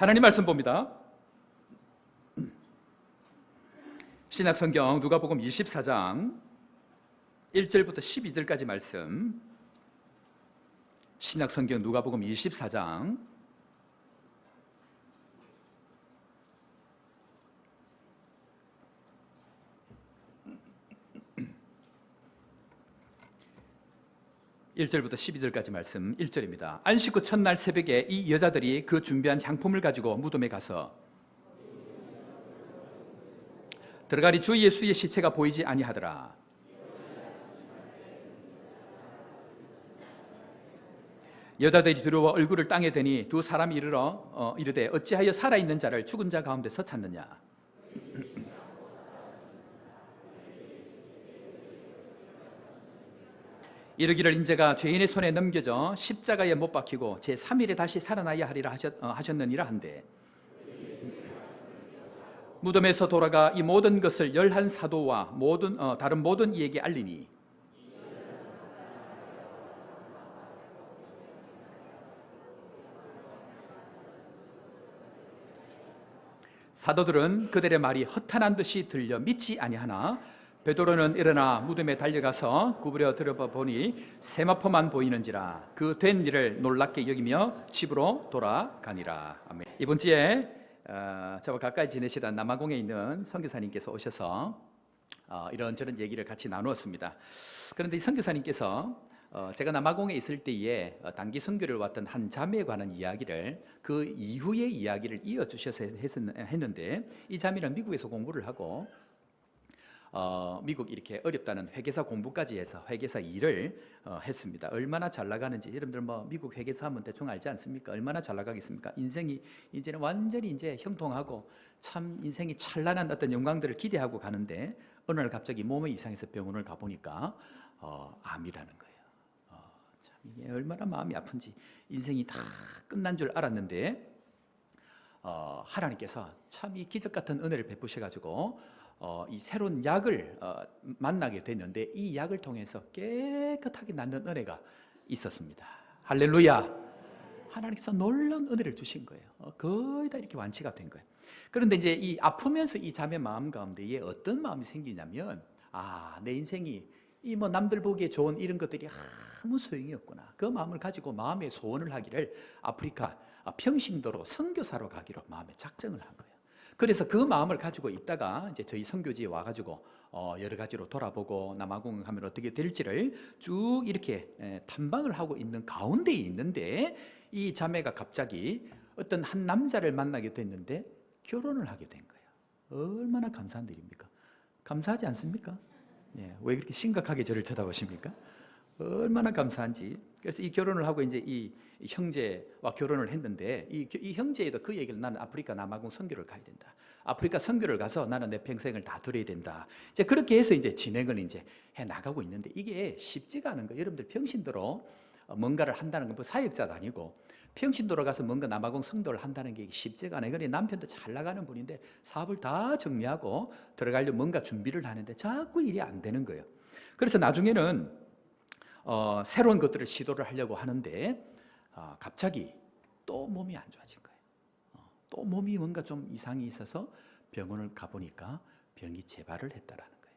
하나님 말씀 봅니다. 신약성경 누가복음 24장 1절부터 12절까지 말씀. 신약성경 누가복음 24장 1절부터 12절까지 말씀. 1절입니다. 안식 후 첫날 새벽에 이 여자들이 그 준비한 향품을 가지고 무덤에 가서 들어가니 주 예수의 시체가 보이지 아니하더라. 여자들이 들어와 얼굴을 땅에 대니 두 사람이 이르되 어찌하여 살아있는 자를 죽은 자 가운데서 찾느냐. 이르기를 인자가 죄인의 손에 넘겨져 십자가에 못 박히고 제3일에 다시 살아나야 하리라 하셨느니라 한데, 무덤에서 돌아가 이 모든 것을 11사도와 다른 모든 이에게 알리니 사도들은 그들의 말이 허탄한 듯이 들려 믿지 아니하나 베드로는 일어나 무덤에 달려가서 구부려 들어봐 보니 세마포만 보이는지라 그 된 일을 놀랍게 여기며 집으로 돌아가니라. 아멘. 이번 주에 저와 가까이 지내시던 남아공에 있는 선교사님께서 오셔서 이런저런 얘기를 같이 나누었습니다. 그런데 이 선교사님께서 제가 남아공에 있을 때에 단기 선교를 왔던 한 자매에 관한 이야기를 그 이후의 이야기를 이어주셔서 했는데, 이 자매는 미국에서 공부를 하고 미국 이렇게 어렵다는 회계사 공부까지 해서 회계사 일을 했습니다. 얼마나 잘 나가는지 여러분들 미국 회계사 하면 대충 알지 않습니까? 얼마나 잘 나가겠습니까? 인생이 이제는 완전히 이제 형통하고 참 인생이 찬란한 어떤 영광들을 기대하고 가는데, 어느 날 갑자기 몸에 이상해서 병원을 가보니까 암이라는 거예요. 참 이게 얼마나 마음이 아픈지, 인생이 다 끝난 줄 알았는데 하나님께서 참 이 기적 같은 은혜를 베푸셔가지고 이 새로운 약을 만나게 됐는데, 이 약을 통해서 깨끗하게 낫는 은혜가 있었습니다. 할렐루야. 하나님께서 놀라운 은혜를 주신 거예요. 거의 다 이렇게 완치가 된 거예요. 그런데 이제 이 아프면서 이 자매 마음 가운데에 어떤 마음이 생기냐면, 내 인생이 이 남들 보기에 좋은 이런 것들이 아무 소용이 없구나. 그 마음을 가지고 마음의 소원을 하기를 아프리카 평신도로 선교사로 가기로 마음에 작정을 한 거예요. 그래서 그 마음을 가지고 있다가 이제 저희 선교지에 와가지고 여러 가지로 돌아보고 남아공 하면 어떻게 될지를 쭉 이렇게 탐방을 하고 있는 가운데에 있는데, 이 자매가 갑자기 어떤 한 남자를 만나게 됐는데 결혼을 하게 된 거예요. 얼마나 감사한 일입니까? 감사하지 않습니까? 왜 그렇게 심각하게 저를 쳐다보십니까? 얼마나 감사한지. 그래서 이 결혼을 하고 이제 이 형제와 결혼을 했는데, 이 형제에도 그 얘기를, 나는 아프리카 남아공 선교를 가야 된다. 아프리카 선교를 가서 나는 내 평생을 다 드려야 된다. 이제 그렇게 해서 이제 진행을 이제 해 나가고 있는데, 이게 쉽지가 않은 거예요. 여러분들 평신도로 뭔가를 한다는 건 뭐 사역자도 아니고, 평신도로 가서 뭔가 남아공 성도를 한다는 게 쉽지가 않아요. 그런데 남편도 잘 나가는 분인데 사업을 다 정리하고 들어가려고 뭔가 준비를 하는데 자꾸 일이 안 되는 거예요. 그래서 나중에는 새로운 것들을 시도를 하려고 하는데 갑자기 또 몸이 안 좋아진 거예요. 또 몸이 뭔가 좀 이상이 있어서 병원을 가보니까 병이 재발을 했다라는 거예요.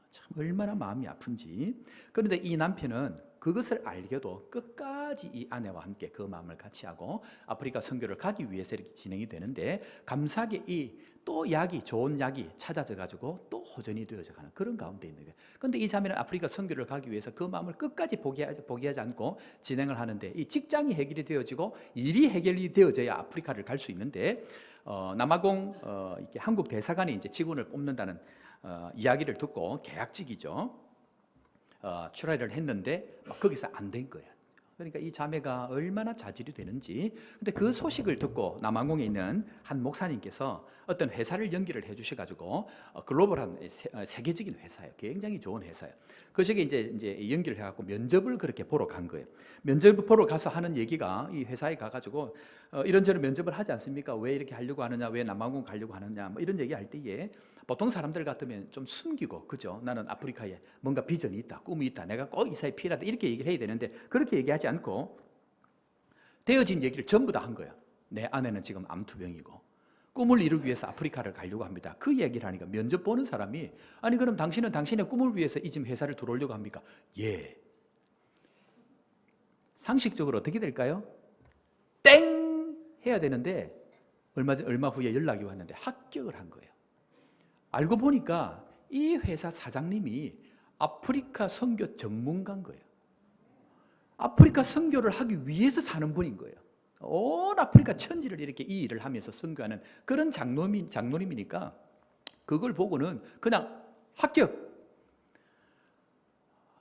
참 얼마나 마음이 아픈지. 그런데 이 남편은 그것을 알게도 끝까지 이 아내와 함께 그 마음을 같이 하고 아프리카 선교를 가기 위해서 이렇게 진행이 되는데, 감사하게 이 또 좋은 약이 찾아져 가지고 또 호전이 되어져 가는 그런 가운데 있는 거예요. 그런데 이 자매는 아프리카 선교를 가기 위해서 그 마음을 끝까지 포기하지 않고 진행을 하는데, 이 직장이 해결이 되어지고 일이 해결이 되어져야 아프리카를 갈 수 있는데, 남아공 이렇게 한국 대사관에 이제 직원을 뽑는다는 이야기를 듣고 계약직이죠. 출하를 했는데 거기서 안 된 거예요. 그러니까 이 자매가 얼마나 자질이 되는지. 근데 그 소식을 듣고 남아공에 있는 한 목사님께서 어떤 회사를 연결을 해주셔가지고 글로벌한 세계적인 회사예요. 굉장히 좋은 회사예요. 그 시기에 이제 연결을 해갖고 면접을 그렇게 보러 간 거예요. 면접을 보러 가서 하는 얘기가, 이 회사에 가가지고 이런저런 면접을 하지 않습니까? 왜 이렇게 하려고 하느냐, 왜 남아공 가려고 하느냐, 뭐 이런 얘기 할 때에 보통 사람들 같으면 좀 숨기고, 그죠? 나는 아프리카에 뭔가 비전이 있다, 꿈이 있다, 내가 꼭 이 사회에 필요하다, 이렇게 얘기를 해야 되는데 그렇게 얘기하지 않고 되어진 얘기를 전부 다 한 거예요. 내 아내는 지금 암투병이고 꿈을 이루기 위해서 아프리카를 가려고 합니다. 그 얘기를 하니까 면접 보는 사람이 아니 그럼 당신은 당신의 꿈을 위해서 이 지금 회사를 들어오려고 합니까? 예. 상식적으로 어떻게 될까요? 땡! 해야 되는데 얼마 후에 연락이 왔는데 합격을 한 거예요. 알고 보니까 이 회사 사장님이 아프리카 선교 전문가인 거예요. 아프리카 선교를 하기 위해서 사는 분인 거예요. 온 아프리카 천지를 이렇게 이 일을 하면서 선교하는 그런 장로님이니까 그걸 보고는 그냥 합격.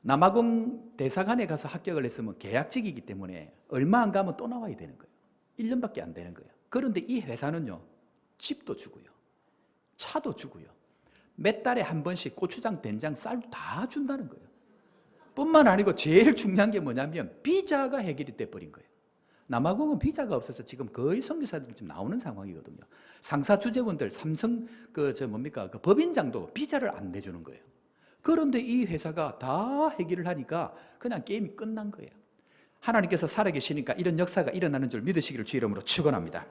남아공 대사관에 가서 합격을 했으면 계약직이기 때문에 얼마 안 가면 또 나와야 되는 거예요. 1년밖에 안 되는 거예요. 그런데 이 회사는요, 집도 주고요, 차도 주고요, 몇 달에 한 번씩 고추장, 된장, 쌀도 다 준다는 거예요. 뿐만 아니고 제일 중요한 게 뭐냐면 비자가 해결이 돼버린 거예요. 남아공은 비자가 없어서 지금 거의 선교사들이 좀 나오는 상황이거든요. 상사 주재원들, 삼성 그 법인장도 비자를 안 내주는 거예요. 그런데 이 회사가 다 해결을 하니까 그냥 게임이 끝난 거예요. 하나님께서 살아계시니까 이런 역사가 일어나는 줄 믿으시기를 주의 이름으로 축원합니다.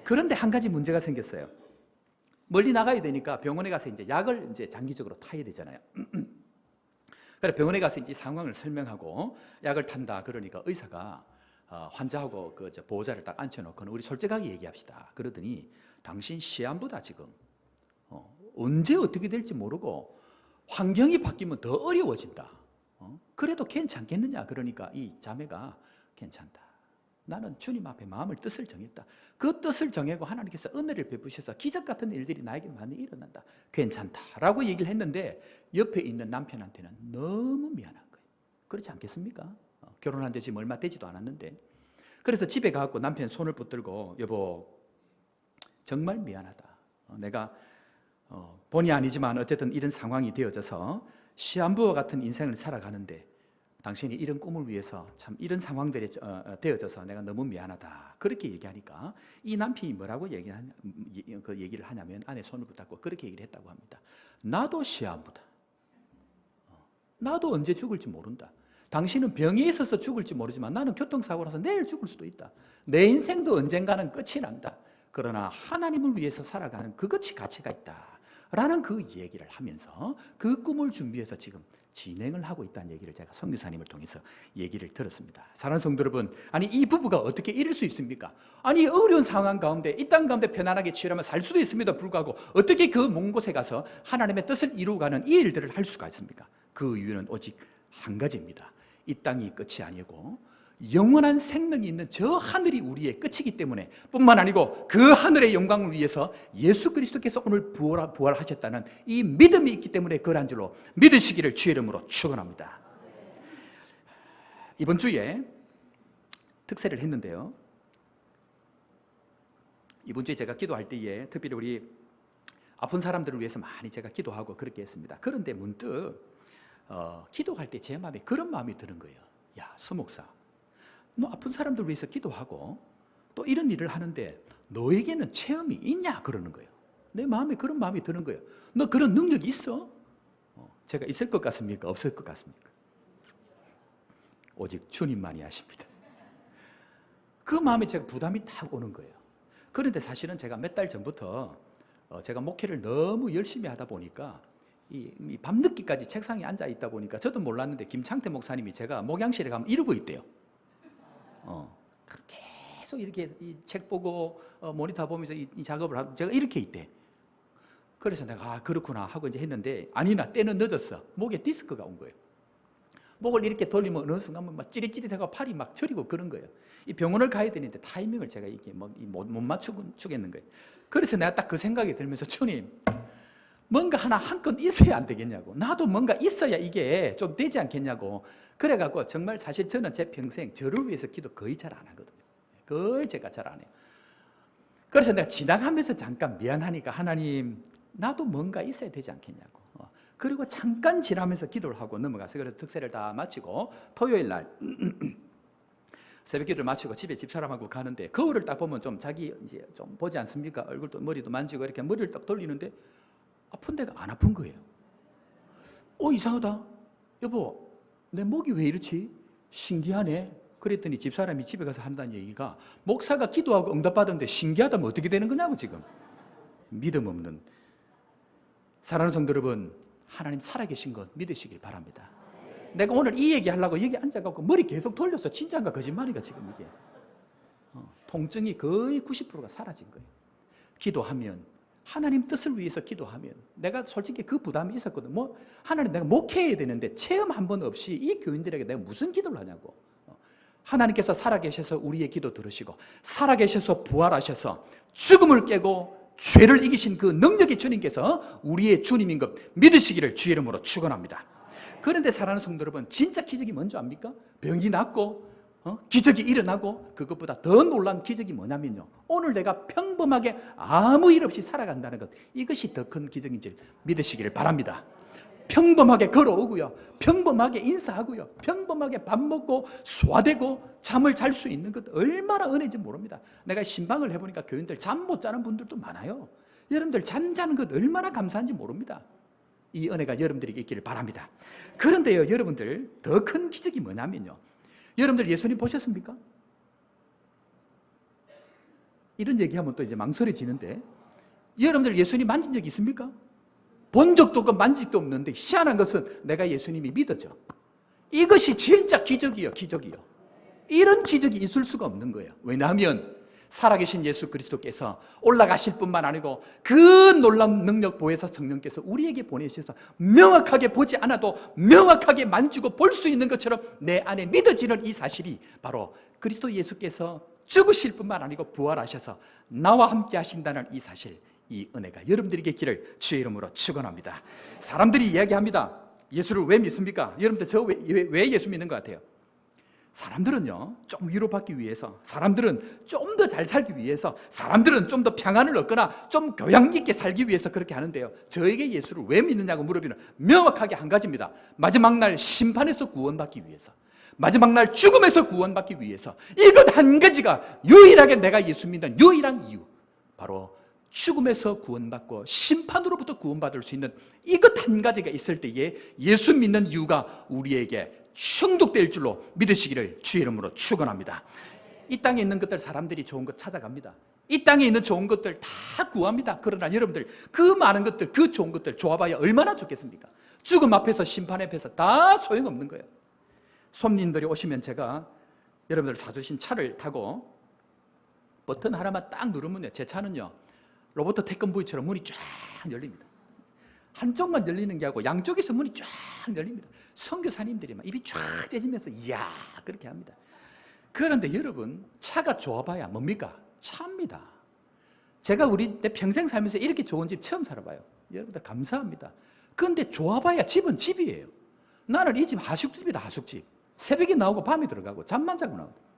그런데 한 가지 문제가 생겼어요. 멀리 나가야 되니까 병원에 가서 이제 약을 이제 장기적으로 타야 되잖아요. 그래 병원에 가서 이제 상황을 설명하고 약을 탄다 그러니까 의사가 환자하고 그 보호자를 딱 앉혀놓고는 우리 솔직하게 얘기합시다. 그러더니 당신 시한보다 지금 언제 어떻게 될지 모르고 환경이 바뀌면 더 어려워진다. 그래도 괜찮겠느냐? 그러니까 이 자매가 괜찮다. 나는 주님 앞에 마음을 뜻을 정했다. 그 뜻을 정하고 하나님께서 은혜를 베푸셔서 기적 같은 일들이 나에게 많이 일어난다. 괜찮다라고 얘기를 했는데 옆에 있는 남편한테는 너무 미안한 거예요. 그렇지 않겠습니까? 결혼한 지 지금 얼마 되지도 않았는데 그래서 집에 가서 남편 손을 붙들고 여보 정말 미안하다. 내가 본의 아니지만 어쨌든 이런 상황이 되어져서 시한부와 같은 인생을 살아가는데 당신이 이런 꿈을 위해서 참 이런 상황들이 되어져서 내가 너무 미안하다. 그렇게 얘기하니까 이 남편이 뭐라고 얘기를 하냐면 아내 손을 붙잡고 그렇게 얘기를 했다고 합니다. 나도 시한부다. 나도 언제 죽을지 모른다. 당신은 병에 있어서 죽을지 모르지만 나는 교통사고 나서 내일 죽을 수도 있다. 내 인생도 언젠가는 끝이 난다. 그러나 하나님을 위해서 살아가는 그것이 가치가 있다. 라는 그 얘기를 하면서 그 꿈을 준비해서 지금 진행을 하고 있다는 얘기를 제가 선교사님을 통해서 얘기를 들었습니다. 사랑하는 성도 여러분, 아니 이 부부가 어떻게 이럴 수 있습니까? 아니 어려운 상황 가운데 이 땅 가운데 편안하게 치열하며 살 수도 있습니다. 불구하고 어떻게 그 먼 곳에 가서 하나님의 뜻을 이루어가는 이 일들을 할 수가 있습니까? 그 이유는 오직 한 가지입니다. 이 땅이 끝이 아니고 영원한 생명이 있는 저 하늘이 우리의 끝이기 때문에 뿐만 아니고 그 하늘의 영광을 위해서 예수 그리스도께서 오늘 부활하셨다는 이 믿음이 있기 때문에 그러한 줄로 믿으시기를 주의 이름으로 축원합니다. 이번 주에 특세를 했는데요. 이번 주에 제가 기도할 때에 특별히 우리 아픈 사람들을 위해서 많이 제가 기도하고 그렇게 했습니다. 그런데 문득 기도할 때 제 마음에 그런 마음이 드는 거예요. 야, 서목사, 너 아픈 사람들 위해서 기도하고 또 이런 일을 하는데 너에게는 체험이 있냐? 그러는 거예요. 내 마음에 그런 마음이 드는 거예요. 너 그런 능력이 있어? 제가 있을 것 같습니까? 없을 것 같습니까? 오직 주님만이 아십니다. 그 마음에 제가 부담이 탁 오는 거예요. 그런데 사실은 제가 몇 달 전부터 제가 목회를 너무 열심히 하다 보니까 이 밤늦게까지 책상에 앉아 있다 보니까 저도 몰랐는데 김창태 목사님이 제가 목양실에 가면 이러고 있대요. 계속 이렇게 이 책 보고 모니터 보면서 이 작업을 하고 제가 이렇게 있대. 그래서 내가 그렇구나 하고 이제 했는데 아니나 때는 늦었어. 목에 디스크가 온 거예요. 목을 이렇게 돌리면 어느 순간 막 찌릿찌릿하고 팔이 막 저리고 그런 거예요. 이 병원을 가야 되는데 타이밍을 제가 이게 못 맞추겠는 거예요. 그래서 내가 딱 그 생각이 들면서 주님, 뭔가 하나 한 건 있어야 안 되겠냐고. 나도 뭔가 있어야 이게 좀 되지 않겠냐고. 그래갖고 정말 사실 저는 제 평생 저를 위해서 기도 거의 잘 안 하거든요. 거의 제가 잘 안 해요. 그래서 내가 지나가면서 잠깐 미안하니까 하나님, 나도 뭔가 있어야 되지 않겠냐고. 그리고 잠깐 지나면서 기도를 하고 넘어갔어요. 그래서 특세를 다 마치고 토요일 날 새벽 기도를 마치고 집에 집사람하고 가는데 거울을 딱 보면 좀 자기 이제 좀 보지 않습니까? 얼굴도 머리도 만지고 이렇게 머리를 딱 돌리는데 아픈 데가 안 아픈 거예요. 이상하다. 여보, 내 목이 왜 이렇지? 신기하네. 그랬더니 집사람이 집에 가서 한다는 얘기가 목사가 기도하고 응답받았는데 신기하다면 어떻게 되는 거냐고 지금. 믿음 없는. 사랑하는 성도 여러분, 하나님 살아계신 것 믿으시길 바랍니다. 내가 오늘 이 얘기 하려고 여기 앉아갖고 머리 계속 돌렸어. 진짜인가 거짓말인가 지금 이게. 통증이 거의 90%가 사라진 거예요. 기도하면, 하나님 뜻을 위해서 기도하면, 내가 솔직히 그 부담이 있었거든. 하나님 내가 목회해야 되는데 체험 한 번 없이 이 교인들에게 내가 무슨 기도를 하냐고. 하나님께서 살아계셔서 우리의 기도 들으시고, 살아계셔서 부활하셔서 죽음을 깨고 죄를 이기신 그 능력의 주님께서 우리의 주님인 것 믿으시기를 주의 이름으로 축원합니다. 그런데 사랑하는 성도 여러분, 진짜 기적이 뭔지 압니까? 병이 낫고 기적이 일어나고, 그것보다 더 놀라운 기적이 뭐냐면요, 오늘 내가 평범하게 아무 일 없이 살아간다는 것, 이것이 더 큰 기적인지 믿으시기를 바랍니다. 평범하게 걸어오고요, 평범하게 인사하고요, 평범하게 밥 먹고 소화되고 잠을 잘 수 있는 것, 얼마나 은혜인지 모릅니다. 내가 신방을 해보니까 교인들 잠 못 자는 분들도 많아요. 여러분들 잠자는 것 얼마나 감사한지 모릅니다. 이 은혜가 여러분들에게 있기를 바랍니다. 그런데요, 여러분들 더 큰 기적이 뭐냐면요, 여러분들 예수님 보셨습니까? 이런 얘기하면 또 이제 망설여지는데, 여러분들 예수님 만진 적 있습니까? 본 적도 없고 만진 적도 없는데 희한한 것은 내가 예수님이 믿어져. 이것이 진짜 기적이요, 기적이요. 이런 기적이 있을 수가 없는 거예요. 왜냐하면 살아계신 예수 그리스도께서 올라가실 뿐만 아니고 그 놀라운 능력 보혜사 성령께서 우리에게 보내셔서 명확하게 보지 않아도 명확하게 만지고 볼 수 있는 것처럼 내 안에 믿어지는 이 사실이 바로 그리스도 예수께서 죽으실 뿐만 아니고 부활하셔서 나와 함께 하신다는 이 사실, 이 은혜가 여러분들에게 있기를 주의 이름으로 축원합니다. 사람들이 이야기합니다. 예수를 왜 믿습니까? 여러분들 저 왜 예수 믿는 것 같아요? 사람들은요, 좀 위로받기 위해서, 사람들은 좀 더 잘 살기 위해서, 사람들은 좀 더 평안을 얻거나 좀 교양 있게 살기 위해서 그렇게 하는데요, 저에게 예수를 왜 믿느냐고 물으면 명확하게 한 가지입니다. 마지막 날 심판에서 구원받기 위해서, 마지막 날 죽음에서 구원받기 위해서. 이것 한 가지가 유일하게 내가 예수 믿는 유일한 이유, 바로 죽음에서 구원받고 심판으로부터 구원받을 수 있는 이것 한 가지가 있을 때에 예수 믿는 이유가 우리에게 충족될 줄로 믿으시기를 주의 이름으로 축원합니다. 이 땅에 있는 것들, 사람들이 좋은 것 찾아갑니다. 이 땅에 있는 좋은 것들 다 구합니다. 그러나 여러분들 그 많은 것들, 그 좋은 것들 좋아봐야 얼마나 좋겠습니까? 죽음 앞에서, 심판 앞에서 다 소용없는 거예요. 손님들이 오시면 제가 여러분들 사주신 차를 타고 버튼 하나만 딱 누르면요, 제 차는요 로봇 태권브이처럼 문이 쫙 열립니다. 한쪽만 열리는 게 아니고 양쪽에서 문이 쫙 열립니다. 선교사님들이 막 입이 쫙 째지면서 이야 그렇게 합니다. 그런데 여러분, 차가 좋아봐야 뭡니까? 차입니다. 제가 내 평생 살면서 이렇게 좋은 집 처음 살아봐요. 여러분들 감사합니다. 그런데 좋아봐야 집은 집이에요. 나는 이 집 하숙집이다, 하숙집. 새벽에 나오고 밤에 들어가고 잠만 자고 나오고.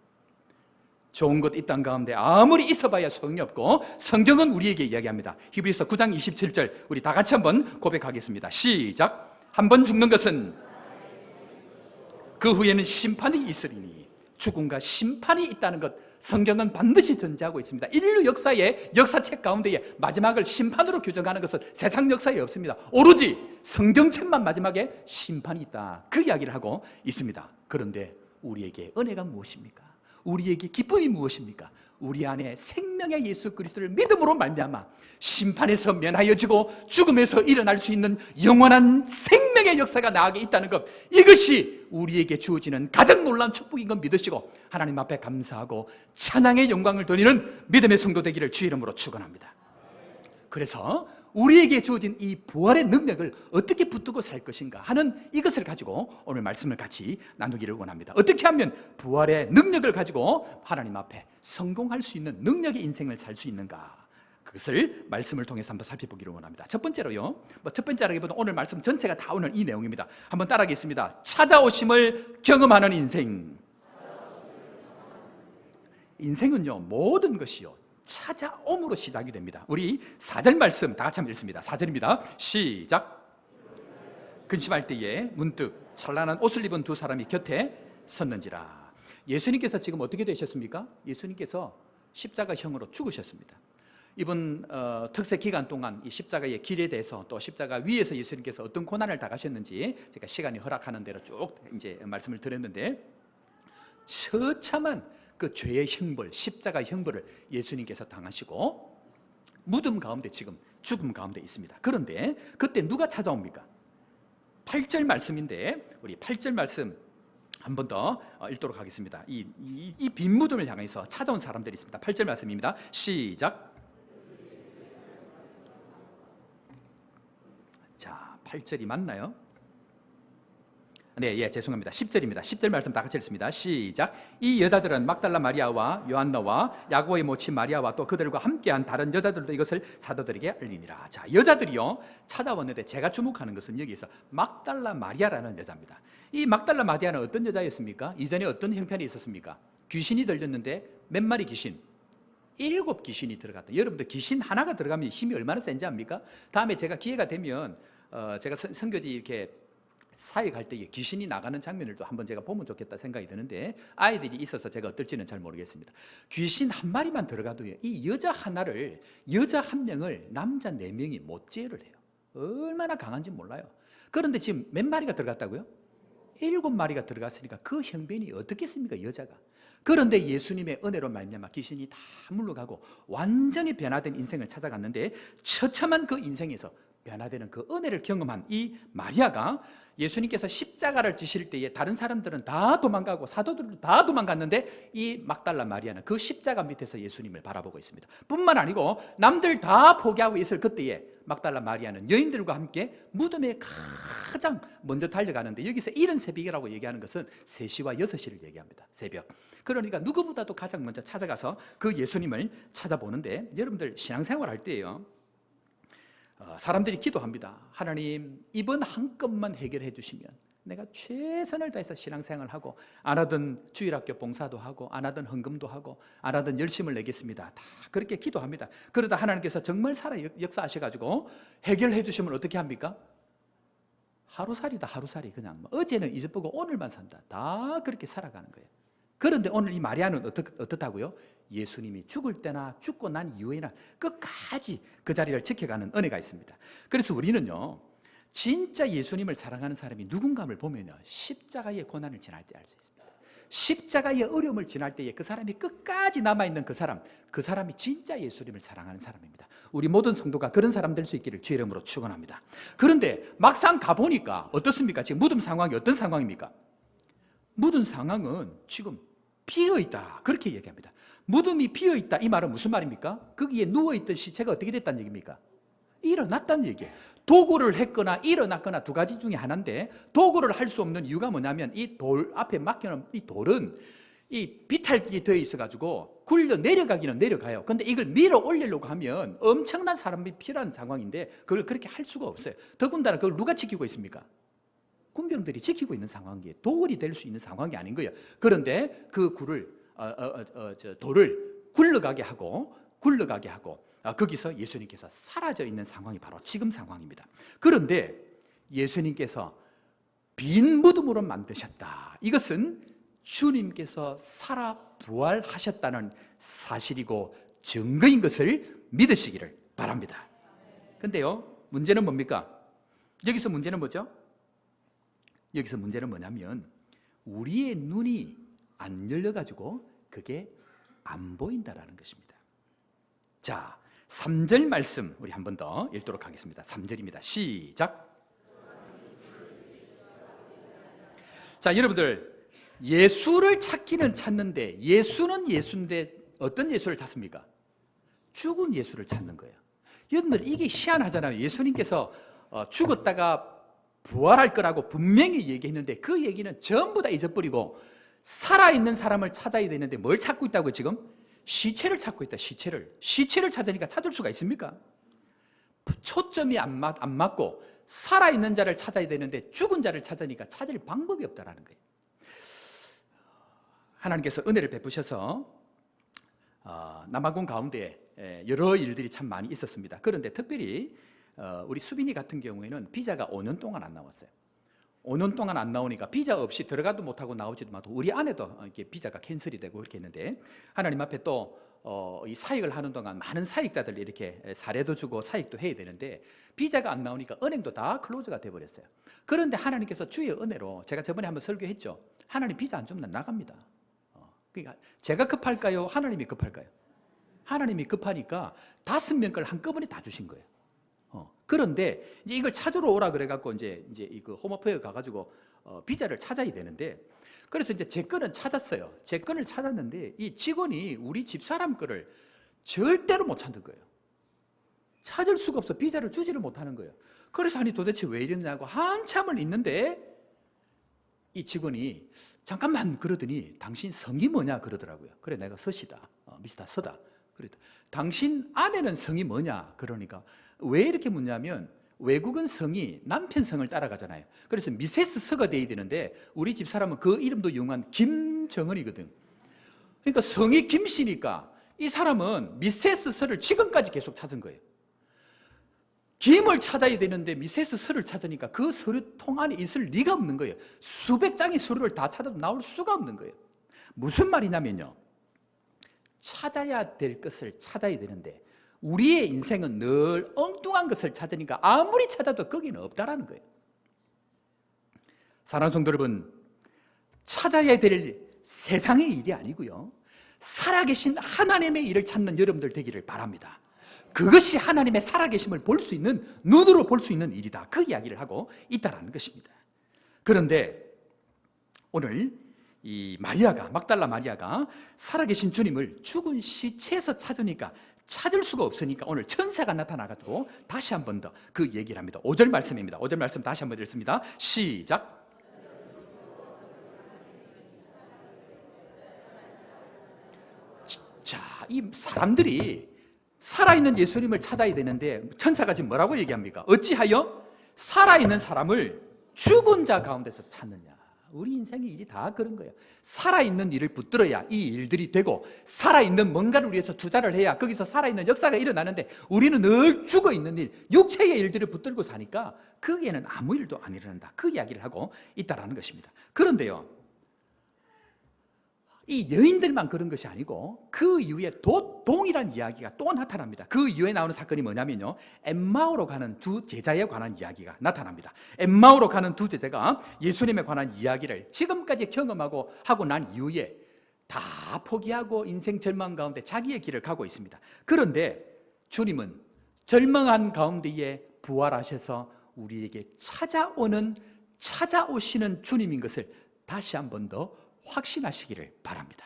좋은 것 이 땅 가운데 아무리 있어봐야 소용이 없고, 성경은 우리에게 이야기합니다. 히브리서 9장 27절 우리 다 같이 한번 고백하겠습니다. 시작. 한 번 죽는 것은 그 후에는 심판이 있으리니. 죽음과 심판이 있다는 것, 성경은 반드시 전제하고 있습니다. 인류 역사의 역사책 가운데에 마지막을 심판으로 규정하는 것은 세상 역사에 없습니다. 오로지 성경책만 마지막에 심판이 있다, 그 이야기를 하고 있습니다. 그런데 우리에게 은혜가 무엇입니까? 우리에게 기쁨이 무엇입니까? 우리 안에 생명의 예수 그리스도를 믿음으로 말미암아 심판에서 면하여지고 죽음에서 일어날 수 있는 영원한 생명의 역사가 나에게 있다는 것, 이것이 우리에게 주어지는 가장 놀라운 축복인 것 믿으시고 하나님 앞에 감사하고 찬양의 영광을 돌리는 믿음의 성도 되기를 주의 이름으로 축원합니다. 그래서 우리에게 주어진 이 부활의 능력을 어떻게 붙들고 살 것인가 하는 이것을 가지고 오늘 말씀을 같이 나누기를 원합니다. 어떻게 하면 부활의 능력을 가지고 하나님 앞에 성공할 수 있는 능력의 인생을 살 수 있는가, 그것을 말씀을 통해서 한번 살펴보기를 원합니다. 첫 번째로요, 첫 번째라기보다 오늘 말씀 전체가 다 오늘 이 내용입니다. 한번 따라하겠습니다. 찾아오심을 경험하는 인생. 인생은요, 모든 것이요 찾아옴으로 시작이 됩니다. 우리 4절 말씀 다 같이 한번 읽습니다. 4절입니다. 시작. 근심할 때에 문득 찬란한 옷을 입은 두 사람이 곁에 섰는지라. 예수님께서 지금 어떻게 되셨습니까? 예수님께서 십자가형으로 죽으셨습니다. 이번 특세 기간 동안 이 십자가의 길에 대해서, 또 십자가 위에서 예수님께서 어떤 고난을 당하셨는지 제가 시간이 허락하는 대로 쭉 이제 말씀을 드렸는데, 처참한 그 죄의 형벌, 십자가의 형벌을 예수님께서 당하시고 무덤 가운데 지금 죽음 가운데 있습니다. 그런데 그때 누가 찾아옵니까? 8절 말씀인데 우리 8절 말씀 한 번 더 읽도록 하겠습니다. 이 빈 무덤을 향해서 찾아온 사람들이 있습니다. 8절 말씀입니다. 시작. 자, 8절이 맞나요? 네, 예, 죄송합니다. 10절입니다. 10절 말씀 다 같이 읽습니다. 시작. 이 여자들은 막달라 마리아와 요한나와 야고보의 모친 마리아와 또 그들과 함께한 다른 여자들도 이것을 사도들에게 알리니라. 자, 여자들이요 찾아왔는데 제가 주목하는 것은 여기서 막달라 마리아라는 여자입니다. 이 막달라 마리아는 어떤 여자였습니까? 이전에 어떤 형편이 있었습니까? 귀신이 들렸는데 몇 마리 귀신? 7 귀신이 들어갔다. 여러분들 귀신 하나가 들어가면 힘이 얼마나 센지 압니까? 다음에 제가 기회가 되면 제가 선교지 이렇게 사역할 때 귀신이 나가는 장면을 또 한번 제가 보면 좋겠다 생각이 드는데 아이들이 있어서 제가 어떨지는 잘 모르겠습니다. 귀신 한 마리만 들어가도요 이 여자 하나를, 여자 한 명을 남자 4명이 못 제어를 해요. 얼마나 강한지 몰라요. 그런데 지금 몇 마리가 들어갔다고요? 7마리가 들어갔으니까 그 형편이 어떻겠습니까, 여자가. 그런데 예수님의 은혜로 말미암아 귀신이 다 물러가고 완전히 변화된 인생을 찾아갔는데 처참한 그 인생에서 변화되는 그 은혜를 경험한 이 마리아가 예수님께서 십자가를 지실 때에 다른 사람들은 다 도망가고 사도들도 다 도망갔는데 이 막달라 마리아는 그 십자가 밑에서 예수님을 바라보고 있습니다. 뿐만 아니고 남들 다 포기하고 있을 그때에 막달라 마리아는 여인들과 함께 무덤에 가장 먼저 달려가는데 여기서 이른 새벽이라고 얘기하는 것은 3시와 6시를 얘기합니다. 새벽. 그러니까 누구보다도 가장 먼저 찾아가서 그 예수님을 찾아보는데 여러분들 신앙생활 할 때요 사람들이 기도합니다. 하나님 이번 한 건만 해결해 주시면 내가 최선을 다해서 신앙생활하고 안 하던 주일학교 봉사도 하고 안 하던 헌금도 하고 안 하던 열심을 내겠습니다. 다 그렇게 기도합니다. 그러다 하나님께서 정말 살아 역사하셔가지고 해결해 주시면 어떻게 합니까? 하루살이다 하루살이. 그냥 어제는 잊어보고 오늘만 산다. 다 그렇게 살아가는 거예요. 그런데 오늘 이 마리아는 어떻다고요? 예수님이 죽을 때나 죽고 난 이후에나 끝까지 그 자리를 지켜가는 은혜가 있습니다. 그래서 우리는요 진짜 예수님을 사랑하는 사람이 누군가를 보면요 십자가의 고난을 지날 때 알 수 있습니다. 십자가의 어려움을 지날 때에 그 사람이 끝까지 남아있는 그 사람이 진짜 예수님을 사랑하는 사람입니다. 우리 모든 성도가 그런 사람 될 수 있기를 주의 이름으로 축원합니다. 그런데 막상 가보니까 어떻습니까? 지금 무덤 상황이 어떤 상황입니까? 무덤 상황은 지금 비어있다 그렇게 얘기합니다. 무덤이 비어있다 이 말은 무슨 말입니까? 거기에 누워있던 시체가 어떻게 됐다는 얘기입니까? 일어났다는 얘기예요. 도구를 했거나 일어났거나 2가지 중에 하나인데 도구를 할 수 없는 이유가 뭐냐면 이 돌 앞에 맡겨놓은 이 돌은 이 비탈기 되어 있어가지고 굴려 내려가기는 내려가요. 근데 이걸 밀어 올리려고 하면 엄청난 사람이 필요한 상황인데 그걸 그렇게 할 수가 없어요. 더군다나 그걸 누가 지키고 있습니까? 군병들이 지키고 있는 상황이에요. 도굴이 될 수 있는 상황이 아닌 거예요. 그런데 그 돌을 굴러가게 하고 거기서 예수님께서 사라져 있는 상황이 바로 지금 상황입니다. 그런데 예수님께서 빈 무덤으로 만드셨다. 이것은 주님께서 살아 부활하셨다는 사실이고 증거인 것을 믿으시기를 바랍니다. 근데요, 문제는 뭡니까? 여기서 문제는 뭐죠? 여기서 문제는 뭐냐면 우리의 눈이 안 열려가지고 그게 안 보인다라는 것입니다. 자, 3절 말씀 우리 한 번 더 읽도록 하겠습니다. 3절입니다. 시작. 자, 여러분들 예수를 찾기는 찾는데 예수는 예수인데 어떤 예수를 찾습니까? 죽은 예수를 찾는 거예요. 여러분들 이게 희한하잖아요. 예수님께서 죽었다가 부활할 거라고 분명히 얘기했는데 그 얘기는 전부 다 잊어버리고 살아있는 사람을 찾아야 되는데 뭘 찾고 있다고요 지금? 시체를 찾고 있다. 시체를 찾으니까 찾을 수가 있습니까? 초점이 안 맞고 살아있는 자를 찾아야 되는데 죽은 자를 찾으니까 찾을 방법이 없다라는 거예요. 하나님께서 은혜를 베푸셔서 남아공 가운데 여러 일들이 참 많이 있었습니다. 그런데 특별히 우리 수빈이 같은 경우에는 비자가 5년 동안 안 나왔어요. 5년 동안 안 나오니까 비자 없이 들어가도 못하고 나오지도 못하고 우리 아내도 이렇게 비자가 캔슬이 되고 그렇게 했는데 하나님 앞에 또 이 사역을 하는 동안 많은 사역자들 이렇게 사례도 주고 사역도 해야 되는데 비자가 안 나오니까 은행도 다 클로즈가 돼버렸어요. 그런데 하나님께서 주의 은혜로 제가 저번에 한번 설교했죠. 하나님 비자 안 주면 나갑니다. 그러니까 제가 급할까요? 하나님이 급할까요? 하나님이 급하니까 5명 걸 한꺼번에 다 주신 거예요. 그런데 이제 이걸 찾으러 오라 그래갖고 이제 그 홈오페에 가가지고 비자를 찾아야 되는데, 그래서 이제 제 거는 찾았어요. 제 거를 찾았는데 이 직원이 우리 집사람 거를 절대로 못 찾는 거예요. 찾을 수가 없어. 비자를 주지를 못하는 거예요. 그래서 아니 도대체 왜 이러냐고 한참을 있는데 이 직원이 잠깐만 그러더니 당신 성이 뭐냐 그러더라고요. 그래 내가 서시다. 미시다 서다. 그랬다. 당신 아내는 성이 뭐냐 그러니까 왜 이렇게 묻냐면 외국은 성이 남편 성을 따라가잖아요. 그래서 미세스 서가 돼야 되는데 우리 집사람은 그 이름도 이용한 김정은이거든. 그러니까 성이 김씨니까 이 사람은 미세스 서를 지금까지 계속 찾은 거예요. 김을 찾아야 되는데 미세스 서를 찾으니까 그 서류통 안에 있을 리가 없는 거예요. 수백 장의 서류를 다 찾아도 나올 수가 없는 거예요. 무슨 말이냐면요, 찾아야 될 것을 찾아야 되는데 우리의 인생은 늘 엉뚱한 것을 찾으니까 아무리 찾아도 거기는 없다라는 거예요. 사랑하는 성도 여러분, 찾아야 될 세상의 일이 아니고요, 살아계신 하나님의 일을 찾는 여러분들 되기를 바랍니다. 그것이 하나님의 살아계심을 볼 수 있는, 눈으로 볼 수 있는 일이다. 그 이야기를 하고 있다는 것입니다. 그런데 오늘 이 마리아가, 막달라 마리아가 살아계신 주님을 죽은 시체에서 찾으니까 찾을 수가 없으니까 오늘 천사가 나타나가지고 다시 한 번 더 그 얘기를 합니다. 5절 말씀입니다. 5절 말씀 다시 한 번 읽습니다. 시작. 자, 이 사람들이 살아있는 예수님을 찾아야 되는데 천사가 지금 뭐라고 얘기합니까? 어찌하여 살아있는 사람을 죽은 자 가운데서 찾느냐. 우리 인생의 일이 다 그런 거예요. 살아있는 일을 붙들어야 이 일들이 되고, 살아있는 뭔가를 위해서 투자를 해야 거기서 살아있는 역사가 일어나는데 우리는 늘 죽어있는 일, 육체의 일들을 붙들고 사니까 거기에는 아무 일도 안 일어난다. 그 이야기를 하고 있다는 것입니다. 그런데요, 이 여인들만 그런 것이 아니고 그 이후에 동일한 이야기가 또 나타납니다. 그 이후에 나오는 사건이 뭐냐면요, 엠마오로 가는 두 제자에 관한 이야기가 나타납니다. 엠마오로 가는 두 제자가 예수님에 관한 이야기를 지금까지 경험하고 하고 난 이후에 다 포기하고 인생 절망 가운데 자기의 길을 가고 있습니다. 그런데 주님은 절망한 가운데에 부활하셔서 우리에게 찾아오시는 주님인 것을 다시 한 번 더 확신하시기를 바랍니다.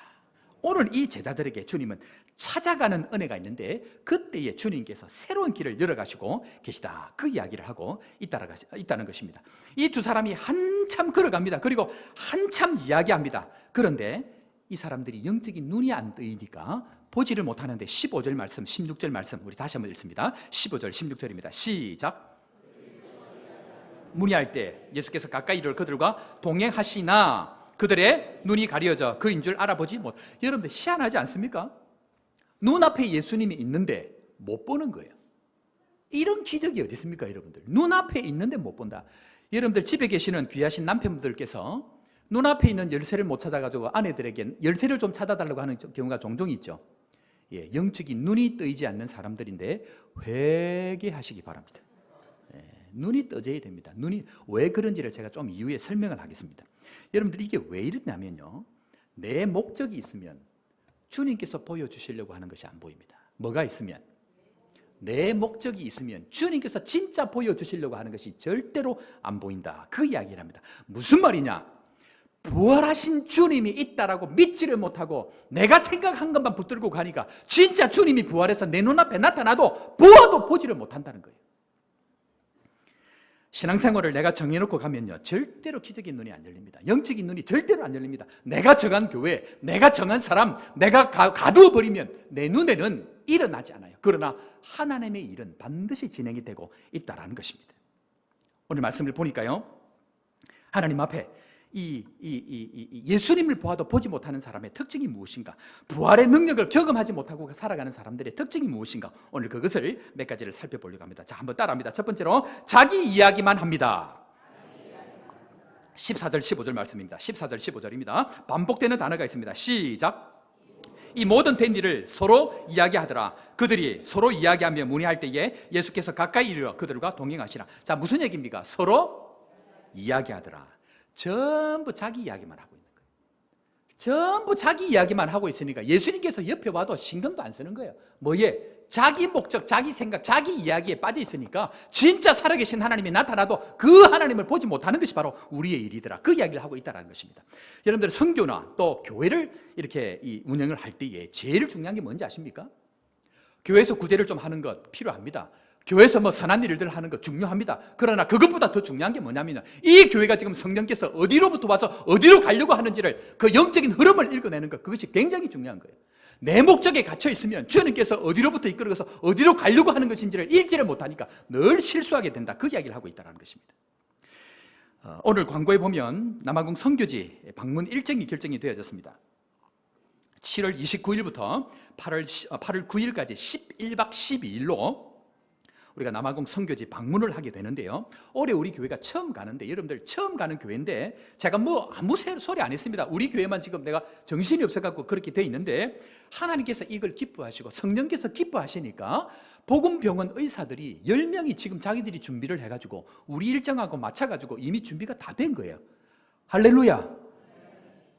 오늘 이 제자들에게 주님은 찾아가는 은혜가 있는데 그때에 주님께서 새로운 길을 열어가시고 계시다. 그 이야기를 하고 있다는 것입니다. 이 두 사람이 한참 걸어갑니다. 그리고 한참 이야기합니다. 그런데 이 사람들이 영적인 눈이 안 뜨이니까 보지를 못하는데 15절 말씀, 16절 말씀 우리 다시 한번 읽습니다. 15절, 16절입니다. 시작. 문의할 때 예수께서 가까이 이르러 그들과 동행하시나 그들의 눈이 가려져 그인 줄 알아보지 못. 여러분들 희한하지 않습니까? 눈앞에 예수님이 있는데 못 보는 거예요. 이런 기적이 어디 있습니까, 여러분들? 눈앞에 있는데 못 본다. 여러분들 집에 계시는 귀하신 남편분들께서 눈앞에 있는 열쇠를 못 찾아가지고 아내들에게 열쇠를 좀 찾아달라고 하는 경우가 종종 있죠. 예, 영적인 눈이 뜨이지 않는 사람들인데 회개하시기 바랍니다. 눈이 떠져야 됩니다. 눈이 왜 그런지를 제가 좀 이후에 설명을 하겠습니다. 여러분들 이게 왜 이러냐면요, 내 목적이 있으면 주님께서 보여주시려고 하는 것이 안 보입니다. 뭐가 있으면? 내 목적이 있으면 주님께서 진짜 보여주시려고 하는 것이 절대로 안 보인다. 그 이야기를 합니다. 무슨 말이냐? 부활하신 주님이 있다라고 믿지를 못하고 내가 생각한 것만 붙들고 가니까 진짜 주님이 부활해서 내 눈앞에 나타나도 보아도 보지를 못한다는 거예요. 신앙생활을 내가 정해놓고 가면요, 절대로 기적인 눈이 안 열립니다. 영적인 눈이 절대로 안 열립니다. 내가 정한 교회, 내가 정한 사람, 내가 가두어 버리면 내 눈에는 일어나지 않아요. 그러나 하나님의 일은 반드시 진행이 되고 있다는 것입니다. 오늘 말씀을 보니까요, 하나님 앞에 예수님을 보아도 보지 못하는 사람의 특징이 무엇인가, 부활의 능력을 경험하지 못하고 살아가는 사람들의 특징이 무엇인가, 오늘 그것을 몇 가지를 살펴보려고 합니다. 자, 한번 따라합니다. 첫 번째로 자기 이야기만 합니다. 14절 15절 말씀입니다. 14절 15절입니다. 반복되는 단어가 있습니다. 시작. 이 모든 된 일을 서로 이야기하더라. 그들이 서로 이야기하며 문의할 때에 예수께서 가까이 이르러 그들과 동행하시라. 자, 무슨 얘기입니까? 서로 이야기하더라. 전부 자기 이야기만 하고 있는 거예요. 전부 자기 이야기만 하고 있으니까 예수님께서 옆에 와도 신경도 안 쓰는 거예요. 뭐에? 자기 목적, 자기 생각, 자기 이야기에 빠져 있으니까 진짜 살아계신 하나님이 나타나도 그 하나님을 보지 못하는 것이 바로 우리의 일이더라. 그 이야기를 하고 있다는 것입니다. 여러분들 선교나 또 교회를 이렇게 운영을 할 때에 제일 중요한 게 뭔지 아십니까? 교회에서 구제를 좀 하는 것 필요합니다. 교회에서 뭐 선한 일들 하는 것 중요합니다. 그러나 그것보다 더 중요한 게 뭐냐면 이 교회가 지금 성령께서 어디로부터 와서 어디로 가려고 하는지를 그 영적인 흐름을 읽어내는 것, 그것이 굉장히 중요한 거예요. 내 목적에 갇혀 있으면 주님께서 어디로부터 이끌어서 어디로 가려고 하는 것인지를 읽지를 못하니까 늘 실수하게 된다. 그 이야기를 하고 있다는 것입니다. 오늘 광고에 보면 남아공 선교지 방문 일정이 결정이 되어졌습니다. 7월 29일부터 8월 9일까지 11박 12일로 우리가 남아공 선교지 방문을 하게 되는데요. 올해 우리 교회가 처음 가는데, 여러분들 처음 가는 교회인데 제가 뭐 아무 소리 안 했습니다. 우리 교회만 지금 내가 정신이 없어갖고 그렇게 돼 있는데 하나님께서 이걸 기뻐하시고 성령께서 기뻐하시니까 복음병원 의사들이 10명이 지금 자기들이 준비를 해가지고 우리 일정하고 맞춰가지고 이미 준비가 다 된 거예요. 할렐루야.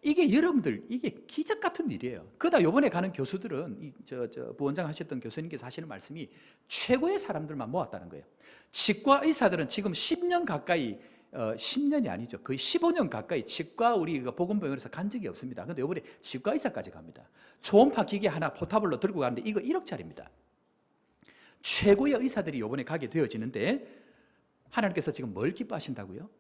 이게 여러분들 이게 기적 같은 일이에요. 그러다 요번에 가는 교수들은 부원장 하셨던 교수님께서 하시는 말씀이 최고의 사람들만 모았다는 거예요. 치과 의사들은 지금 10년 가까이 10년이 아니죠. 거의 15년 가까이 치과 우리가 보건병원에서 간 적이 없습니다. 그런데 요번에 치과 의사까지 갑니다. 초음파 기계 하나 포탑으로 들고 가는데 이거 1억짜리입니다. 최고의 의사들이 요번에 가게 되어지는데 하나님께서 지금 뭘 기뻐하신다고요?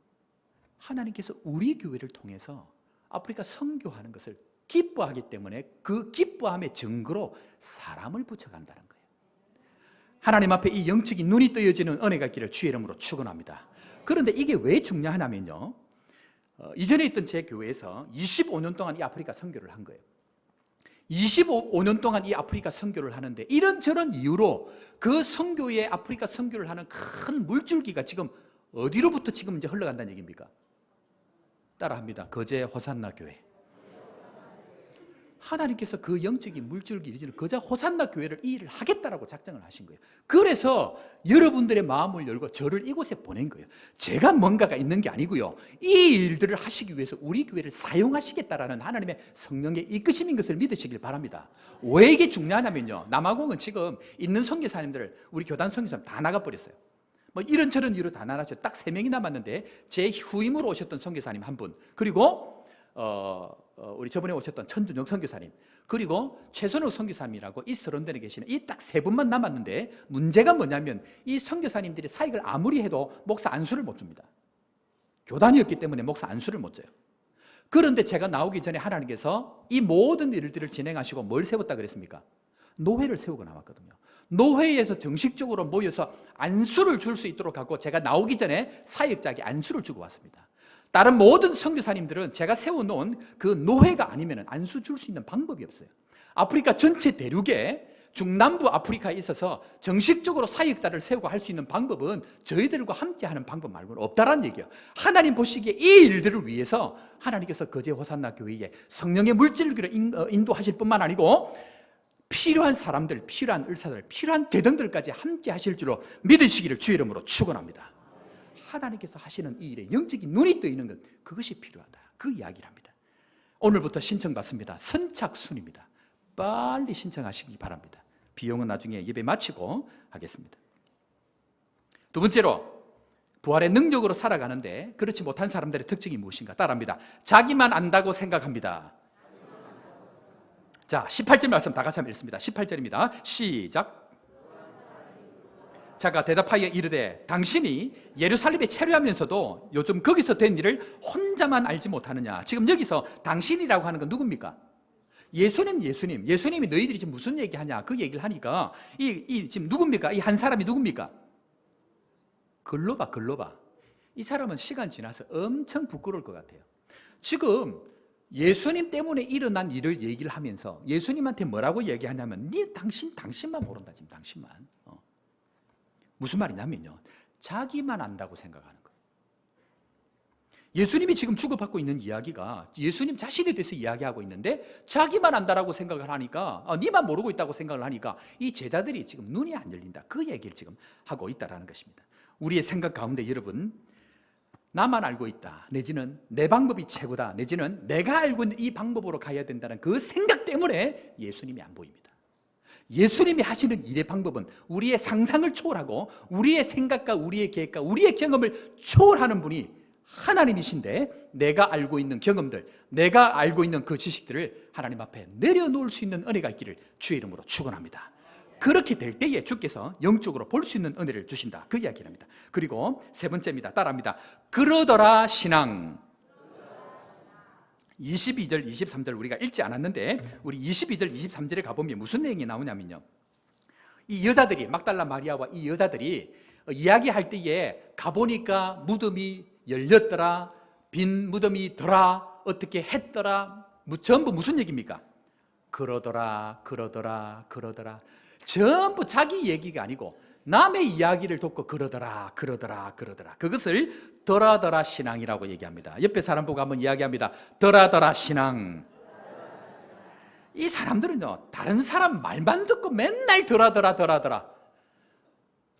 하나님께서 우리 교회를 통해서 아프리카 선교하는 것을 기뻐하기 때문에 그 기뻐함의 증거로 사람을 붙여간다는 거예요. 하나님 앞에 이 영적인 눈이 뜨여지는 은혜가 있기를 주의 이름으로 축원합니다. 그런데 이게 왜 중요하냐면요, 이전에 있던 제 교회에서 25년 동안 이 아프리카 선교를 한 거예요. 25년 동안 이 아프리카 선교를 하는데 이런저런 이유로 그 선교의 아프리카 선교를 하는 큰 물줄기가 지금 어디로부터 지금 이제 흘러간다는 얘기입니까? 따라합니다. 거제 호산나 교회. 하나님께서 그 영적인 물줄기 이루는 거제 호산나 교회를 이 일을 하겠다라고 작정을 하신 거예요. 그래서 여러분들의 마음을 열고 저를 이곳에 보낸 거예요. 제가 뭔가가 있는 게 아니고요, 이 일들을 하시기 위해서 우리 교회를 사용하시겠다라는 하나님의 성령의 이끄심인 것을 믿으시길 바랍니다. 왜 이게 중요하냐면요, 남아공은 지금 있는 선교사님들, 우리 교단 선교사님 다 나가버렸어요. 뭐 이런저런 이유로 다 나가셨어요. 딱 3명이 남았는데 제 후임으로 오셨던 선교사님 한 분, 그리고 우리 저번에 오셨던 천준영 선교사님, 그리고 최선욱 선교사님이라고 이 서론전에 계시는 이 딱 3분만 남았는데 문제가 뭐냐면 이 선교사님들이 사역을 아무리 해도 목사 안수를 못 줍니다. 교단이었기 때문에 목사 안수를 못 줘요. 그런데 제가 나오기 전에 하나님께서 이 모든 일들을 진행하시고 뭘 세웠다 그랬습니까? 노회를 세우고 나왔거든요. 노회에서 정식적으로 모여서 안수를 줄 수 있도록 하고 제가 나오기 전에 사역자에게 안수를 주고 왔습니다. 다른 모든 선교사님들은 제가 세워놓은 그 노회가 아니면 안수 줄 수 있는 방법이 없어요. 아프리카 전체 대륙에 중남부 아프리카에 있어서 정식적으로 사역자를 세우고 할 수 있는 방법은 저희들과 함께하는 방법 말고는 없다라는 얘기예요. 하나님 보시기에 이 일들을 위해서 하나님께서 거제 호산나 교회에 성령의 물질기를 인도하실 뿐만 아니고 필요한 사람들, 필요한 의사들, 필요한 대등들까지 함께 하실 줄로 믿으시기를 주의 이름으로 축원합니다. 하나님께서 하시는 이 일에 영적인 눈이 뜨이는 것, 그것이 필요하다. 그 이야기를 합니다. 오늘부터 신청받습니다. 선착순입니다. 빨리 신청하시기 바랍니다. 비용은 나중에 예배 마치고 하겠습니다. 두 번째로, 부활의 능력으로 살아가는데 그렇지 못한 사람들의 특징이 무엇인가? 따라합니다. 자기만 안다고 생각합니다. 자, 18절 말씀 다 같이 한번 읽습니다. 18절입니다. 시작. 자가 대답하여 이르되 당신이 예루살렘에 체류하면서도 요즘 거기서 된 일을 혼자만 알지 못하느냐. 지금 여기서 당신이라고 하는 건 누굽니까? 예수님이 너희들이 지금 무슨 얘기하냐 그 얘기를 하니까 이 지금 누굽니까? 이 한 사람이 누굽니까? 글로바. 이 사람은 시간 지나서 엄청 부끄러울 것 같아요. 지금 예수님 때문에 일어난 일을 얘기를 하면서 예수님한테 뭐라고 얘기하냐면 당신만 모른다. 지금 당신만. 무슨 말이냐면요, 자기만 안다고 생각하는 거예요. 예수님이 지금 주고받고 있는 이야기가 예수님 자신에 대해서 이야기하고 있는데 자기만 안다라고 생각을 하니까, 네만 모르고 있다고 생각을 하니까 이 제자들이 지금 눈이 안 열린다. 그 얘기를 지금 하고 있다는 것입니다. 우리의 생각 가운데 여러분, 나만 알고 있다, 내지는 내 방법이 최고다, 내지는 내가 알고 있는 이 방법으로 가야 된다는 그 생각 때문에 예수님이 안 보입니다. 예수님이 하시는 일의 방법은 우리의 상상을 초월하고 우리의 생각과 우리의 계획과 우리의 경험을 초월하는 분이 하나님이신데, 내가 알고 있는 경험들, 내가 알고 있는 그 지식들을 하나님 앞에 내려놓을 수 있는 은혜가 있기를 주의 이름으로 축원합니다. 그렇게 될 때에 주께서 영적으로 볼 수 있는 은혜를 주신다, 그 이야기를 합니다. 그리고 세 번째입니다. 따라합니다. 그러더라 신앙. 22절, 23절 우리가 읽지 않았는데 우리 22절, 23절에 가보면 무슨 내용이 나오냐면요, 이 여자들이, 막달라 마리아와 이 여자들이 이야기할 때에 가보니까 무덤이 열렸더라, 빈 무덤이더라, 어떻게 했더라, 전부 무슨 얘기입니까? 그러더라, 그러더라, 그러더라. 전부 자기 얘기가 아니고 남의 이야기를 듣고 그러더라, 그러더라, 그러더라. 그것을 더라더라 신앙이라고 얘기합니다. 옆에 사람 보고 한번 이야기합니다. 더라더라 신앙. 이 사람들은요, 다른 사람 말만 듣고 맨날 더라더라, 더라더라.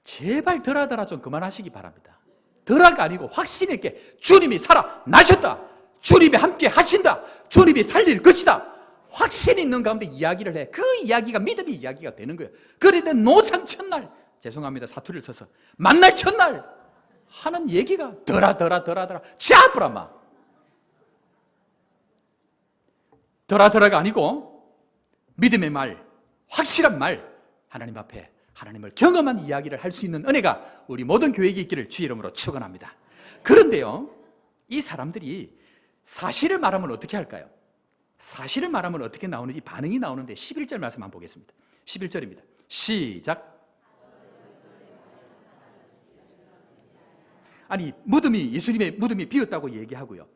제발 더라더라 좀 그만하시기 바랍니다. 더라가 아니고 확신 있게 주님이 살아나셨다, 주님이 함께 하신다, 주님이 살릴 것이다, 확신 있는 가운데 이야기를 해. 그 이야기가 믿음의 이야기가 되는 거예요. 그런데 노상 첫날, 죄송합니다, 사투리를 써서, 만날 첫날 하는 얘기가 더라더라 치아브라마. 더라더라가 아니고 믿음의 말, 확실한 말, 하나님 앞에 하나님을 경험한 이야기를 할 수 있는 은혜가 우리 모든 교회에 있기를 주의 이름으로 축원합니다. 그런데요, 이 사람들이 사실을 말하면 어떻게 할까요? 사실을 말하면 어떻게 나오는지 반응이 나오는데 11절 말씀 한번 보겠습니다. 11절입니다. 시작. 아니, 무덤이, 예수님의 무덤이 비었다고 얘기하고요,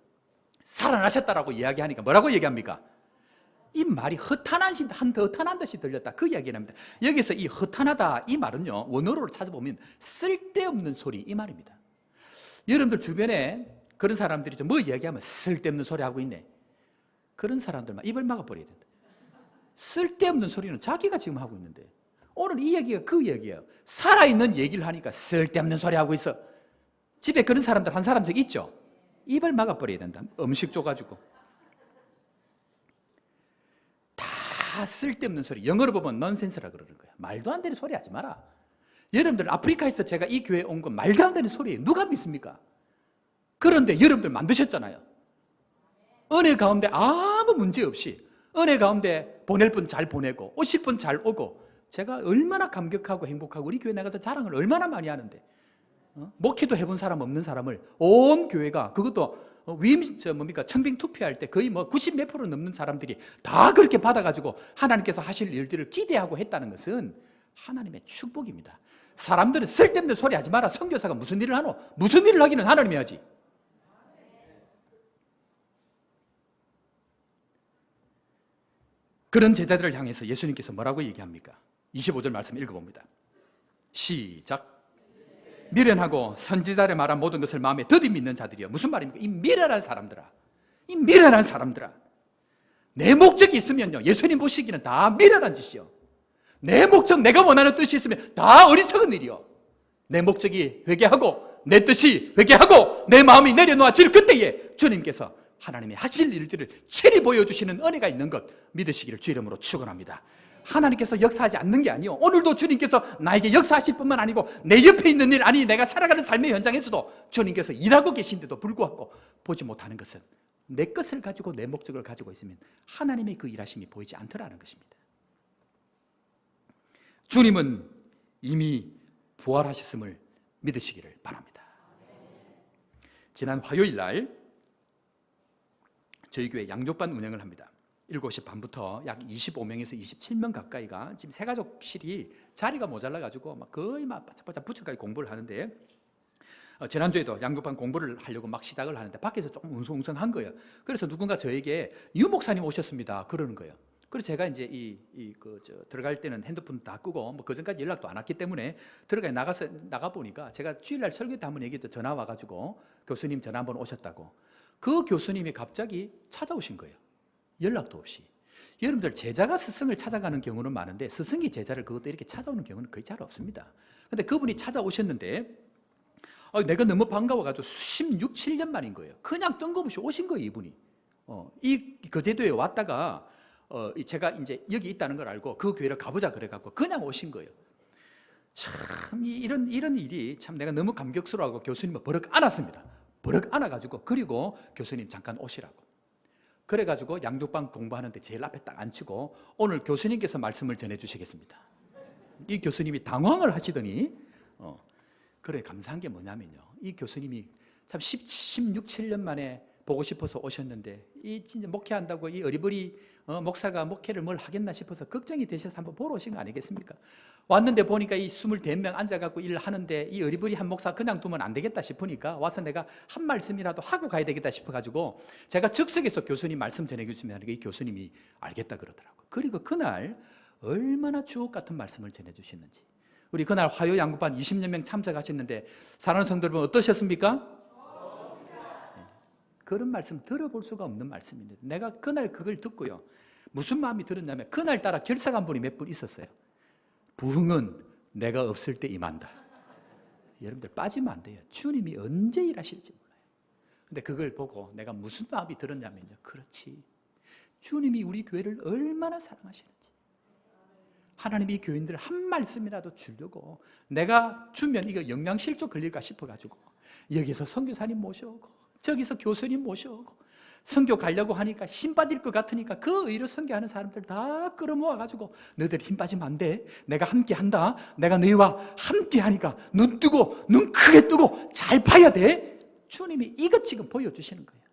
살아나셨다라고 이야기하니까 뭐라고 얘기합니까? 이 말이 허탄한 듯이 들렸다, 그 이야기를 합니다. 여기서 이 허탄하다, 이 말은요, 원어로 찾아보면 쓸데없는 소리, 이 말입니다. 여러분들 주변에 그런 사람들이 좀 뭐 이야기하면 쓸데없는 소리 하고 있네, 그런 사람들만 입을 막아버려야 된다. 쓸데없는 소리는 자기가 지금 하고 있는데, 오늘 이 얘기가 그 얘기예요. 살아있는 얘기를 하니까 쓸데없는 소리 하고 있어. 집에 그런 사람들 한 사람씩 있죠? 입을 막아버려야 된다. 음식 줘가지고 다 쓸데없는 소리, 영어로 보면 넌센스라 그러는 거야. 말도 안 되는 소리 하지 마라. 여러분들, 아프리카에서 제가 이 교회에 온 건 말도 안 되는 소리예요. 누가 믿습니까? 그런데 여러분들 만드셨잖아요. 은혜 가운데 아무 문제 없이, 은혜 가운데 보낼 분 잘 보내고 오실 분 잘 오고, 제가 얼마나 감격하고 행복하고, 우리 교회 나가서 자랑을 얼마나 많이 하는데, 목회도 해본 사람 없는 사람을 온 교회가, 그것도 청빙 투표할 때 거의 90 몇 프로 넘는 사람들이 다 그렇게 받아가지고 하나님께서 하실 일들을 기대하고 했다는 것은 하나님의 축복입니다. 사람들은 쓸데없는 소리 하지 마라. 선교사가 무슨 일을 하노? 무슨 일을 하기는 하나님이 하지. 그런 제자들을 향해서 예수님께서 뭐라고 얘기합니까? 25절 말씀 읽어봅니다. 시작. 미련하고 선지자들의 말한 모든 것을 마음에 더디 믿는 자들이여. 무슨 말입니까? 이 미련한 사람들아, 이 미련한 사람들아, 내 목적이 있으면요, 예수님 보시기는 다 미련한 짓이요. 내 목적, 내가 원하는 뜻이 있으면 다 어리석은 일이요. 내 목적이 회개하고 내 뜻이 회개하고 내 마음이 내려놓아질 그때에 주님께서 하나님이 하실 일들을 친히 보여주시는 은혜가 있는 것 믿으시기를 주 이름으로 축원합니다. 하나님께서 역사하지 않는 게 아니요, 오늘도 주님께서 나에게 역사하실 뿐만 아니고 내 옆에 있는 일, 아니 내가 살아가는 삶의 현장에서도 주님께서 일하고 계신데도 불구하고 보지 못하는 것은 내 것을 가지고 내 목적을 가지고 있으면 하나님의 그 일하심이 보이지 않더라는 것입니다. 주님은 이미 부활하셨음을 믿으시기를 바랍니다. 지난 화요일 날 저희 교회 양족반 운영을 합니다. 7시 반부터 약 25명에서 27명 가까이가 지금 새가족실이 자리가 모자라가지고 거의 바짝바짝 붙여까지 공부를 하는데, 지난주에도 양육반 공부를 하려고 막 시작을 하는데 밖에서 조금 웅성웅성한 거예요. 그래서 누군가 저에게 유 목사님 오셨습니다 그러는 거예요. 그래서 제가 이제 들어갈 때는 핸드폰 다 끄고 그 전까지 연락도 안 왔기 때문에 나가 보니까, 제가 주일날 설교 때 한번 얘기했던, 전화 와가지고 교수님 전화 한번 오셨다고. 그 교수님이 갑자기 찾아오신 거예요. 연락도 없이. 여러분들, 제자가 스승을 찾아가는 경우는 많은데 스승이 제자를 그것도 이렇게 찾아오는 경우는 거의 잘 없습니다. 근데 그분이 찾아오셨는데 내가 너무 반가워가지고 16, 7년 만인 거예요. 그냥 뜬금없이 오신 거예요, 이분이. 이 거제도에 왔다가 제가 이제 여기 있다는 걸 알고 그 교회를 가보자 그래갖고 그냥 오신 거예요. 참 이런 일이 참 내가 너무 감격스러워하고 교수님을 버럭 안았습니다. 버럭 안아가지고 그리고 교수님 잠깐 오시라고. 그래가지고 양육반 공부하는데 제일 앞에 딱 앉히고 오늘 교수님께서 말씀을 전해주시겠습니다. 이 교수님이 당황을 하시더니 그래 감사한 게 뭐냐면요, 이 교수님이 참 16, 7년 만에 보고 싶어서 오셨는데 이 진짜 목회한다고 이 어리버리 목사가 목회를 뭘 하겠나 싶어서 걱정이 되셔서 한번 보러 오신 거 아니겠습니까? 왔는데 보니까 이 24명 앉아갖고 일을 하는데 이 어리버리한 목사 그냥 두면 안 되겠다 싶으니까 와서 내가 한 말씀이라도 하고 가야 되겠다 싶어가지고 제가 즉석에서 교수님 말씀 전해주시면 이 교수님이 알겠다 그러더라고요. 그리고 그날 얼마나 주옥 같은 말씀을 전해주셨는지. 우리 그날 화요 양육반 20여 명 참석하셨는데 사랑하는 성도 여러분 어떠셨습니까? 그런 말씀 들어볼 수가 없는 말씀입니다. 내가 그날 그걸 듣고요, 무슨 마음이 들었냐면 그날따라 결석한 분이 몇 분 있었어요. 부흥은 내가 없을 때 임한다. 여러분들 빠지면 안 돼요. 주님이 언제 일하실지 몰라요. 근데 그걸 보고 내가 무슨 마음이 들었냐면요, 그렇지, 주님이 우리 교회를 얼마나 사랑하시는지, 하나님이 교인들 한 말씀이라도 주려고 내가 주면 이거 영양실조 걸릴까 싶어가지고 여기서 선교사님 모셔오고 저기서 교수님 모셔오고 선교 가려고 하니까 힘 빠질 것 같으니까 그 의로 선교하는 사람들 다 끌어모아가지고 너희들 힘 빠지면 안 돼, 내가 함께 한다, 내가 너희와 함께 하니까 눈 뜨고 눈 크게 뜨고 잘 봐야 돼. 주님이 이것 지금 보여주시는 거예요.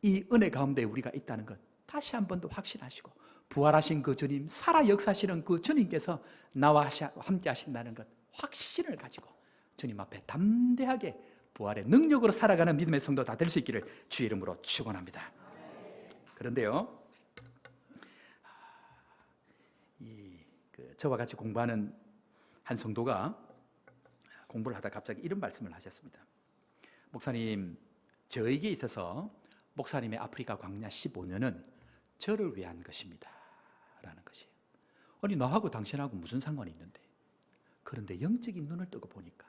이 은혜 가운데 우리가 있다는 것 다시 한 번 더 확신하시고 부활하신 그 주님, 살아 역사하시는 그 주님께서 나와 함께 하신다는 것 확신을 가지고 주님 앞에 담대하게 부활의 능력으로 살아가는 믿음의 성도 다 될 수 있기를 주의 이름으로 축원합니다. 그런데요, 저와 같이 공부하는 한 성도가 공부를 하다 갑자기 이런 말씀을 하셨습니다. 목사님, 저에게 있어서 목사님의 아프리카 광야 15년은 저를 위한 것입니다 라는 것이에요. 아니 나하고 당신하고 무슨 상관이 있는데. 그런데 영적인 눈을 뜨고 보니까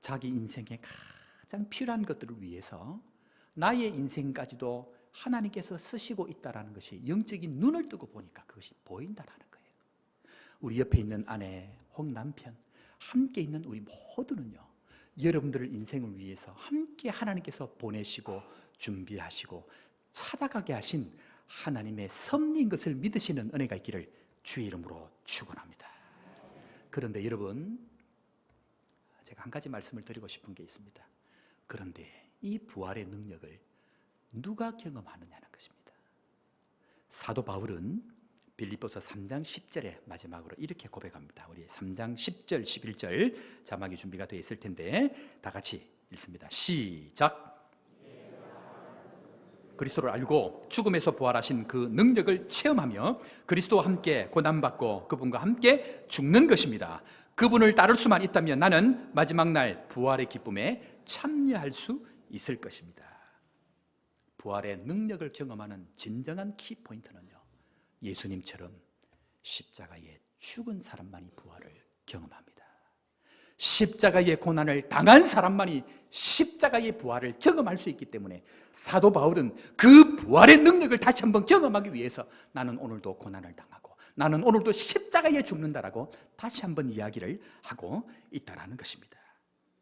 자기 인생에 가장 필요한 것들을 위해서 나의 인생까지도 하나님께서 쓰시고 있다는 것이 영적인 눈을 뜨고 보니까 그것이 보인다라는 거예요. 우리 옆에 있는 아내 혹 남편, 함께 있는 우리 모두는요, 여러분들의 인생을 위해서 함께 하나님께서 보내시고 준비하시고 찾아가게 하신 하나님의 섭리인 것을 믿으시는 은혜가 있기를 주의 이름으로 축원합니다. 그런데 여러분, 제가 한 가지 말씀을 드리고 싶은 게 있습니다. 그런데 이 부활의 능력을 누가 경험하느냐는 것입니다. 사도 바울은 빌립보서 3장 10절에 마지막으로 이렇게 고백합니다. 우리 3장 10절, 11절 자막이 준비가 되어 있을 텐데 다 같이 읽습니다. 시작. 그리스도를 알고 죽음에서 부활하신 그 능력을 체험하며 그리스도와 함께 고난받고 그분과 함께 죽는 것입니다. 그분을 따를 수만 있다면 나는 마지막 날 부활의 기쁨에 참여할 수 있을 것입니다. 부활의 능력을 경험하는 진정한 키포인트는요, 예수님처럼 십자가에 죽은 사람만이 부활을 경험합니다. 십자가의 고난을 당한 사람만이 십자가의 부활을 경험할 수 있기 때문에 사도 바울은 그 부활의 능력을 다시 한번 경험하기 위해서 나는 오늘도 고난을 당하고 나는 오늘도 십자가에 죽는다라고 다시 한번 이야기를 하고 있다는 것입니다.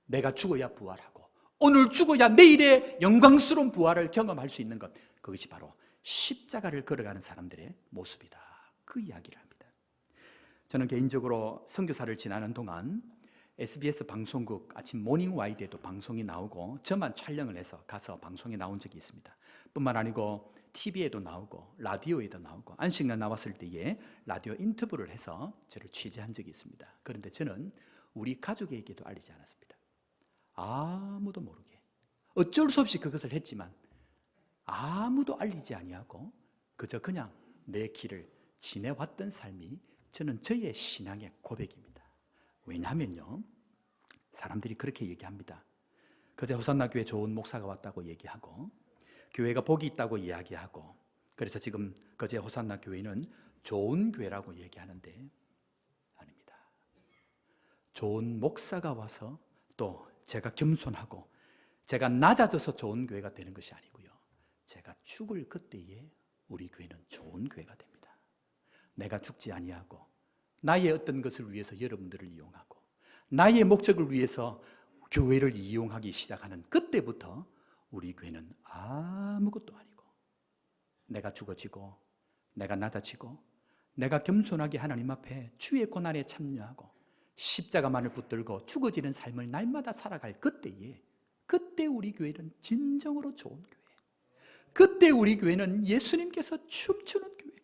내가 죽어야 부활하고 오늘 죽어야 내일의 영광스러운 부활을 경험할 수 있는 것, 그것이 바로 십자가를 걸어가는 사람들의 모습이다, 그 이야기를 합니다. 저는 개인적으로 선교사를 지나는 동안 SBS 방송국 아침 모닝 와이드에도 방송이 나오고 저만 촬영을 해서 가서 방송에 나온 적이 있습니다. 뿐만 아니고 TV에도 나오고 라디오에도 나오고 안식년 나왔을 때에 라디오 인터뷰를 해서 저를 취재한 적이 있습니다. 그런데 저는 우리 가족에게도 알리지 않았습니다. 아무도 모르게 어쩔 수 없이 그것을 했지만 아무도 알리지 아니하고 그저 그냥 내 길을 지내왔던 삶이 저는 저의 신앙의 고백입니다. 왜냐하면요, 사람들이 그렇게 얘기합니다. 거제 호산나 교회 좋은 목사가 왔다고 얘기하고 교회가 복이 있다고 이야기하고 그래서 지금 거제 호산나 교회는 좋은 교회라고 얘기하는데 아닙니다. 좋은 목사가 와서 또 제가 겸손하고 제가 낮아져서 좋은 교회가 되는 것이 아니고요, 제가 죽을 그때에 우리 교회는 좋은 교회가 됩니다. 내가 죽지 아니하고 나의 어떤 것을 위해서 여러분들을 이용하고 나의 목적을 위해서 교회를 이용하기 시작하는 그때부터 우리 교회는 아무것도 아니고, 내가 죽어지고 내가 낮아지고 내가 겸손하게 하나님 앞에 주의 고난에 참여하고 십자가만을 붙들고 죽어지는 삶을 날마다 살아갈 그때에, 그때 우리 교회는 진정으로 좋은 교회, 그때 우리 교회는 예수님께서 춤추는 교회,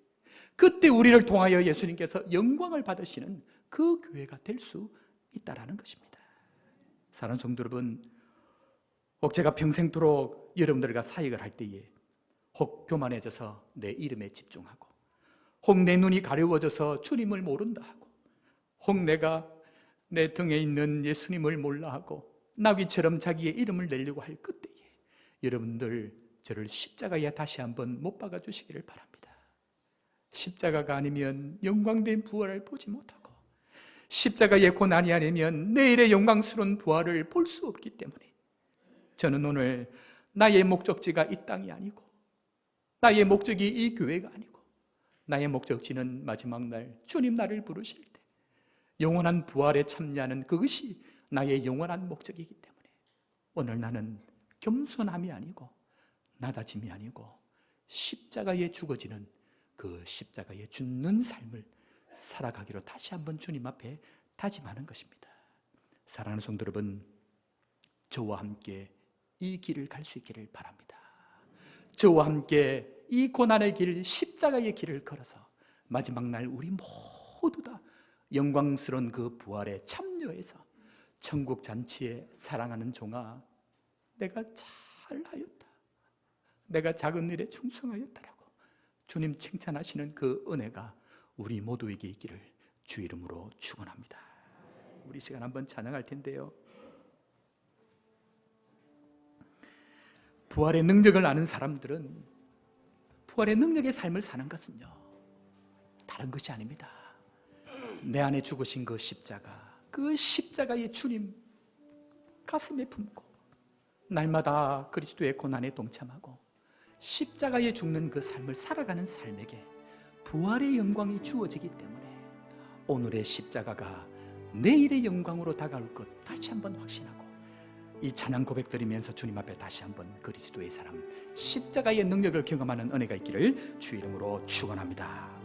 그때 우리를 통하여 예수님께서 영광을 받으시는 그 교회가 될 수 있다라는 것입니다. 사랑하는 성도 여러분, 혹 제가 평생토록 여러분들과 사역을 할 때에 혹 교만해져서 내 이름에 집중하고, 혹 내 눈이 가려워져서 주님을 모른다 하고, 혹 내가 내 등에 있는 예수님을 몰라 하고 나귀처럼 자기의 이름을 내려고 할 그때에 여러분들 저를 십자가에 다시 한번 못 박아 주시기를 바랍니다. 십자가가 아니면 영광된 부활을 보지 못하고, 십자가의 고난이 아니면 내일의 영광스러운 부활을 볼 수 없기 때문에 저는 오늘 나의 목적지가 이 땅이 아니고, 나의 목적이 이 교회가 아니고, 나의 목적지는 마지막 날 주님 나를 부르실 때 영원한 부활에 참여하는 그것이 나의 영원한 목적이기 때문에 오늘 나는 겸손함이 아니고 낮아짐이 아니고 십자가에 죽어지는 그 십자가에 죽는 삶을 살아가기로 다시 한번 주님 앞에 다짐하는 것입니다. 사랑하는 성도 여러분, 저와 함께 이 길을 갈 수 있기를 바랍니다. 저와 함께 이 고난의 길, 십자가의 길을 걸어서 마지막 날 우리 모두 다 영광스러운 그 부활에 참여해서 천국 잔치에 사랑하는 종아, 내가 잘하였다, 내가 작은 일에 충성하였다라고 주님 칭찬하시는 그 은혜가 우리 모두에게 있기를 주 이름으로 축원합니다. 우리 시간 한번 찬양할 텐데요, 부활의 능력을 아는 사람들은 부활의 능력의 삶을 사는 것은요, 다른 것이 아닙니다. 내 안에 죽으신 그 십자가, 그 십자가의 주님 가슴에 품고 날마다 그리스도의 고난에 동참하고 십자가에 죽는 그 삶을 살아가는 삶에게 부활의 영광이 주어지기 때문에 오늘의 십자가가 내일의 영광으로 다가올 것 다시 한번 확신하고, 이 찬양 고백 드리면서 주님 앞에 다시 한번 그리스도의 사람, 십자가의 능력을 경험하는 은혜가 있기를 주 이름으로 축원합니다.